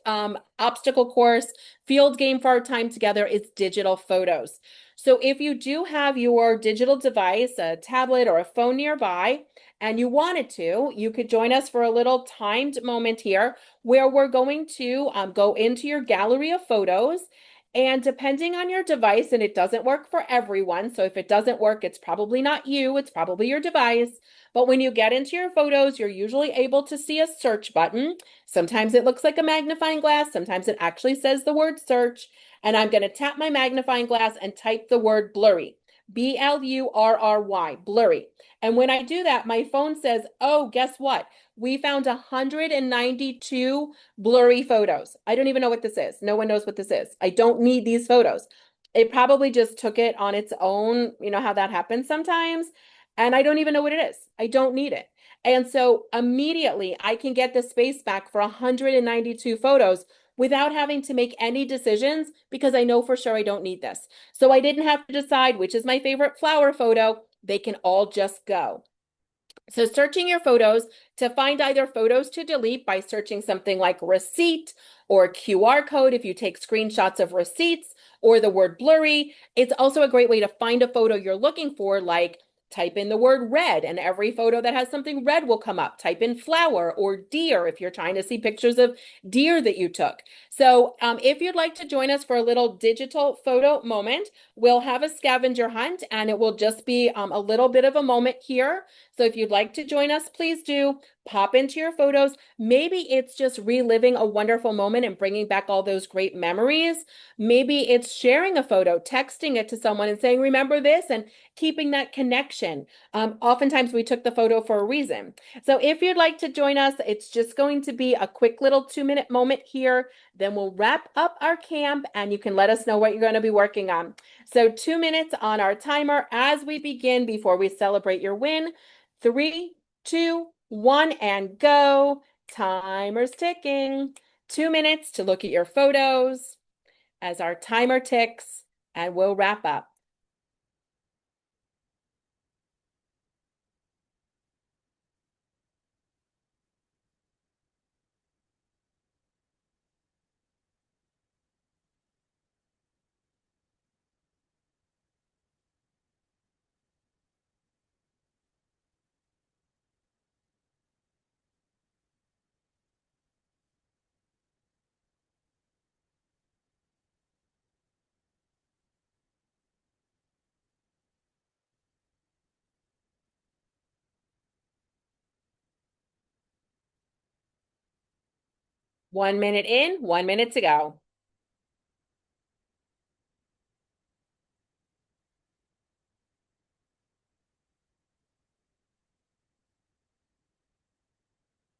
obstacle course, field game for our time together is digital photos. So if you do have your digital device, a tablet or a phone nearby, and you wanted to, you could join us for a little timed moment here where we're going to go into your gallery of photos. And depending on your device, and it doesn't work for everyone, so if it doesn't work, it's probably not you, it's probably your device. But when you get into your photos, you're usually able to see a search button. Sometimes it looks like a magnifying glass, sometimes it actually says the word search. And I'm going to tap my magnifying glass and type the word blurry, blurry, blurry. And when I do that, my phone says, oh, guess what? We found 192 blurry photos. I don't even know what this is. No one knows what this is. I don't need these photos. It probably just took it on its own. You know how that happens sometimes. And I don't even know what it is. I don't need it. And so immediately I can get the space back for 192 photos without having to make any decisions because I know for sure I don't need this. So I didn't have to decide which is my favorite flower photo. They can all just go. So searching your photos to find either photos to delete by searching something like receipt or QR code if you take screenshots of receipts, or the word blurry. It's also a great way to find a photo you're looking for, like Type in the word red, and every photo that has something red will come up. Type in flower or deer if you're trying to see pictures of deer that you took. So if you'd like to join us for a little digital photo moment, we'll have a scavenger hunt, and it will just be a little bit of a moment here. So if you'd like to join us, please do pop into your photos. Maybe it's just reliving a wonderful moment and bringing back all those great memories. Maybe it's sharing a photo, texting it to someone and saying, remember this, and keeping that connection. Oftentimes we took the photo for a reason. So if you'd like to join us, it's just going to be a quick little 2-minute moment here. Then we'll wrap up our camp and you can let us know what you're going to be working on. So 2 minutes on our timer as we begin before we celebrate your win. 3, 2, 1, and go. Timer's ticking. 2 minutes to look at your photos as our timer ticks, and we'll wrap up. One minute in, 1 minute to go.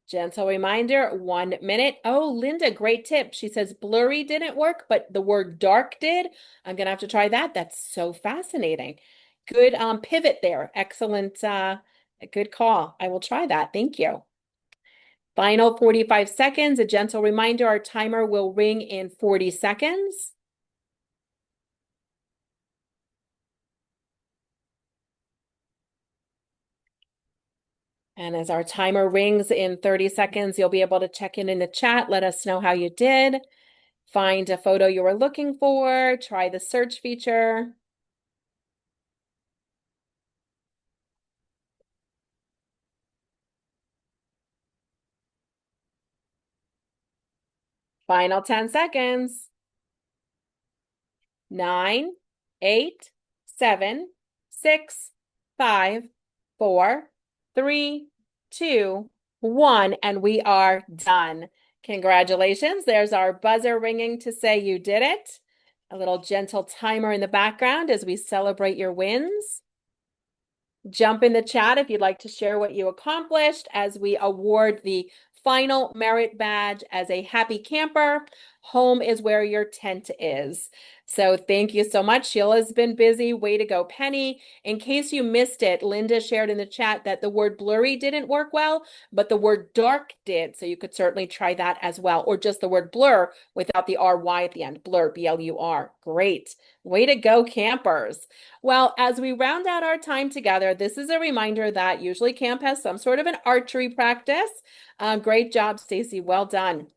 Gentle reminder, 1 minute. Oh, Linda, great tip. She says blurry didn't work, but the word dark did. I'm gonna have to try that. That's so fascinating. Good pivot there. Excellent, good call. I will try that. Thank you. Final 45 seconds. A gentle reminder, our timer will ring in 40 seconds. And as our timer rings in 30 seconds, you'll be able to check in the chat. Let us know how you did. Find a photo you were looking for. Try the search feature. Final 10 seconds. 9, 8, 7, 6, 5, 4, 3, 2, 1, and we are done. Congratulations. There's our buzzer ringing to say you did it. A little gentle timer in the background as we celebrate your wins. Jump in the chat if you'd like to share what you accomplished as we award the final merit badge as a happy camper. Home is where your tent is. So thank you so much. Sheila's been busy. Way to go, Penny. In case you missed it, Linda shared in the chat that the word blurry didn't work well, but the word dark did. So you could certainly try that as well, or just the word blur without the RY at the end. Blur, B-L-U-R. Great. Way to go, campers. Well, as we round out our time together, this is a reminder that usually camp has some sort of an archery practice. Great job, Stacy. Well done.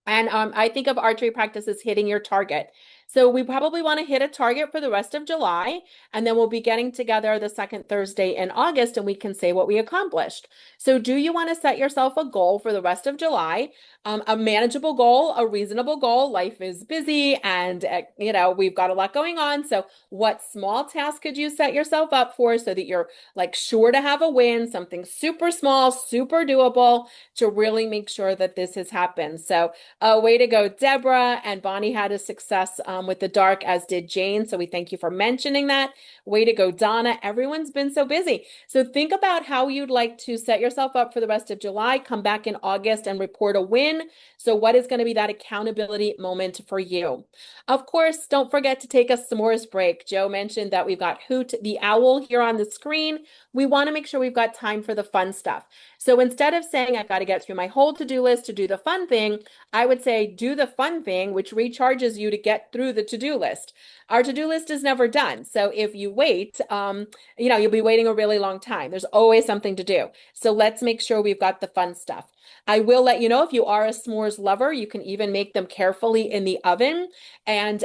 And I think of archery practice as hitting your target. So we probably want to hit a target for the rest of July, and then we'll be getting together the second Thursday in August, and we can say what we accomplished. So do you want to set yourself a goal for the rest of July? A manageable goal, a reasonable goal. Life is busy, and we've got a lot going on. So what small task could you set yourself up for so that you're like sure to have a win, something super small, super doable to really make sure that this has happened. So way to go, Deborah. And Bonnie had a success with the dark, as did Jane. So we thank you for mentioning that. Way to go, Donna. Everyone's been so busy. So think about how you'd like to set yourself up for the rest of July. Come back in August and report a win. So what is going to be that accountability moment for you? Of course, don't forget to take a s'mores break. Joe mentioned that we've got Hoot the Owl here on the screen. We want to make sure we've got time for the fun stuff. So instead of saying, I've got to get through my whole to-do list to do the fun thing, I would say do the fun thing, which recharges you to get through the to-do list. Our to-do list is never done. So if you wait, you'll be waiting a really long time. There's always something to do. So let's make sure we've got the fun stuff. I will let you know if you are a s'mores lover, you can even make them carefully in the oven. And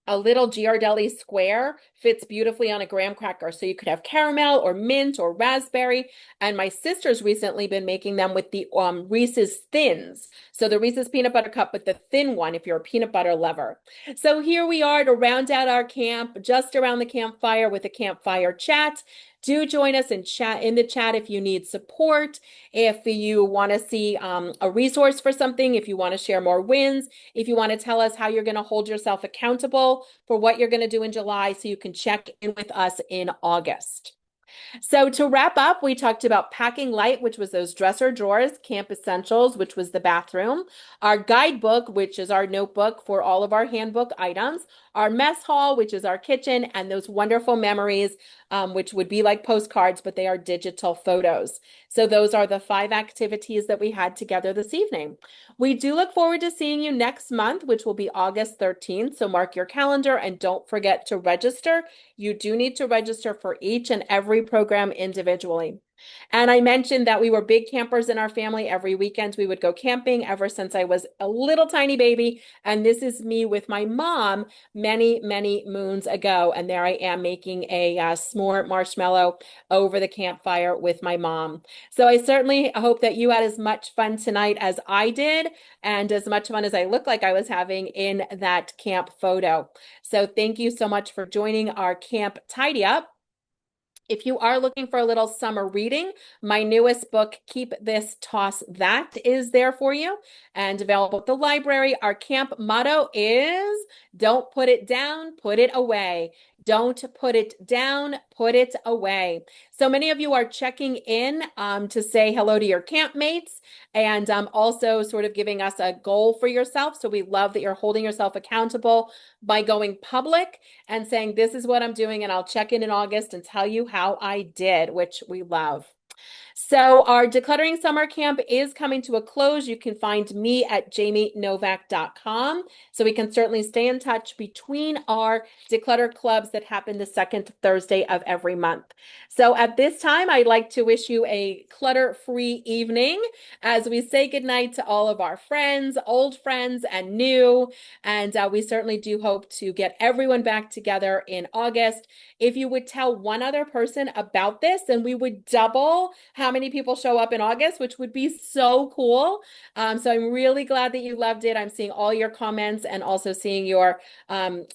A little Ghirardelli square fits beautifully on a graham cracker. So you could have caramel or mint or raspberry. And my sister's recently been making them with the Reese's Thins. So the Reese's peanut butter cup, but the thin one if you're a peanut butter lover. So here we are to round out our camp, just around the campfire with a campfire chat. Do join us in chat in the chat if you need support, if you want to see a resource for something, if you want to share more wins, if you want to tell us how you're going to hold yourself accountable for what you're going to do in July so you can check in with us in August. So to wrap up, we talked about packing light, which was those dresser drawers, camp essentials, which was the bathroom, our guidebook, which is our notebook for all of our handbook items, our mess hall, which is our kitchen, and those wonderful memories, which would be like postcards, but they are digital photos. So those are the 5 activities that we had together this evening. We do look forward to seeing you next month, which will be August 13th. So mark your calendar and don't forget to register. You do need to register for each and every program individually. And I mentioned that we were big campers in our family. Every weekend we would go camping ever since I was a little tiny baby. And this is me with my mom many, many moons ago. And there I am making a s'more marshmallow over the campfire with my mom. So I certainly hope that you had as much fun tonight as I did and as much fun as I look like I was having in that camp photo. So thank you so much for joining our camp tidy up. If you are looking for a little summer reading, my newest book, Keep This, Toss That, is there for you and available at the library. Our camp motto is don't put it down, put it away. Don't put it down, put it away. So many of you are checking in to say hello to your campmates and also sort of giving us a goal for yourself. So we love that you're holding yourself accountable by going public and saying, this is what I'm doing, and I'll check in August and tell you how I did, which we love. So our decluttering summer camp is coming to a close. You can find me at jamienovak.com. So we can certainly stay in touch between our declutter clubs that happen the second Thursday of every month. So at this time, I'd like to wish you a clutter-free evening as we say goodnight to all of our friends, old friends and new. And we certainly do hope to get everyone back together in August. If you would tell one other person about this, then we would double how many people show up in August, which would be so cool. So I'm really glad that you loved it. I'm seeing all your comments and also seeing your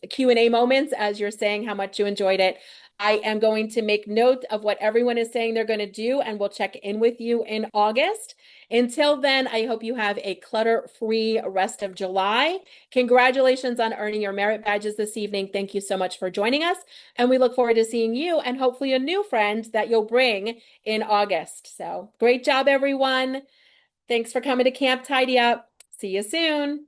Q&A moments as you're saying how much you enjoyed it. I am going to make note of what everyone is saying they're going to do, and we'll check in with you in August. Until then, I hope you have a clutter-free rest of July. Congratulations on earning your merit badges this evening. Thank you so much for joining us, and we look forward to seeing you and hopefully a new friend that you'll bring in August. So great job, everyone. Thanks for coming to Camp Tidy Up. See you soon.